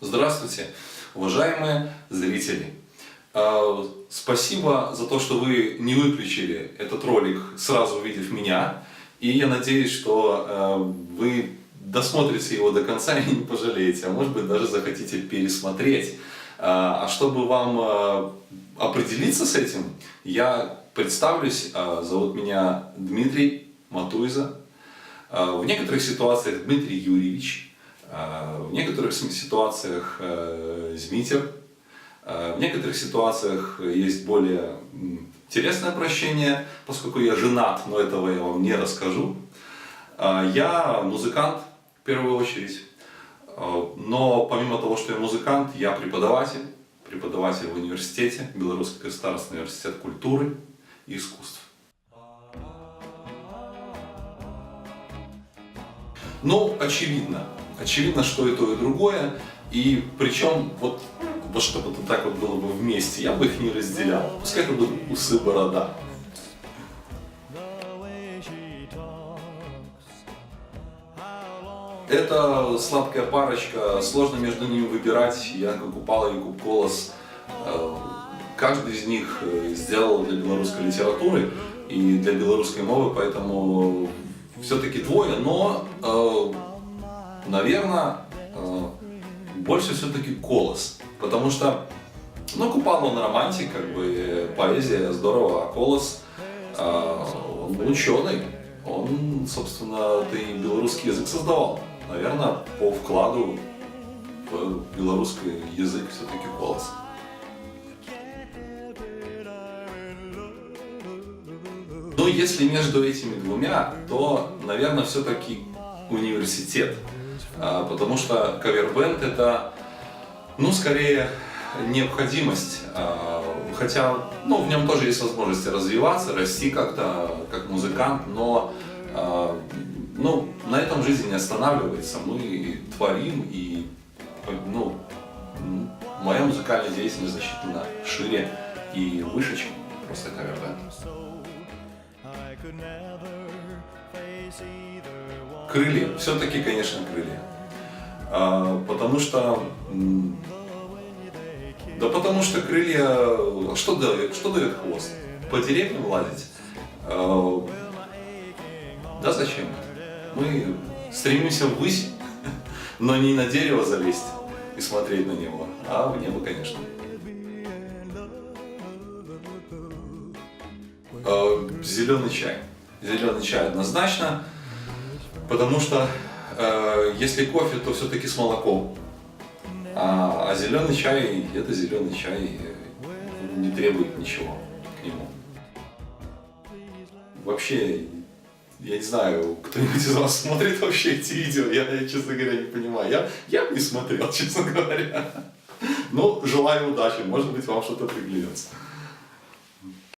Здравствуйте, уважаемые зрители! Спасибо за то, что вы не выключили этот ролик, сразу увидев меня. И я надеюсь, что вы досмотрите его до конца и не пожалеете, а может быть даже захотите пересмотреть. А чтобы вам определиться с этим, я представлюсь. Зовут меня Дмитрий Матуйза. В некоторых ситуациях Дмитрий Юрьевич, в некоторых ситуациях Змитер, в некоторых ситуациях есть более интересное обращение, поскольку я женат, но этого я вам не расскажу. Я музыкант в первую очередь, но помимо того, что я музыкант, я преподаватель в университете, Белорусский государственный университет культуры и искусств. Ну, очевидно, что и то, и другое, и причем вот чтобы это так вот было бы вместе, я бы их не разделял. Пускай это будут усы, борода. Это сладкая парочка, сложно между ними выбирать. Я как Купала и Кубколос. Каждый из них сделал для белорусской литературы и для белорусской мовы, поэтому все-таки двое, но, наверное, больше все-таки Колос. Потому что, ну, Купала он романтик, как бы поэзия здорово, а Колос он ученый. Он, собственно, и белорусский язык создавал. Наверное, по вкладу в белорусский язык все-таки Колос. Но если между этими двумя, то, наверное, все-таки университет. Потому что кавер-бэнд это, ну, скорее необходимость. Хотя, ну, в нем тоже есть возможность развиваться, расти как-то, как музыкант, но ну, на этом жизнь не останавливается. Мы творим, и, ну, моя музыкальная деятельность значительно шире и выше, чем просто кавер-бэнд. Крылья. Все-таки, конечно, крылья. Потому что... Да потому что крылья... Что дает хвост? По деревьям лазить? Да зачем? Мы стремимся ввысь, но не на дерево залезть и смотреть на него, а в небо, конечно. Зеленый чай. Зеленый чай однозначно, потому что если кофе, то все-таки с молоком. А зеленый чай — это зеленый чай, не требует ничего к нему. Вообще, я не знаю, кто-нибудь из вас смотрит вообще эти видео, я честно говоря, не понимаю. Я бы не смотрел, честно говоря. Ну, желаю удачи, может быть, вам что-то приглянется.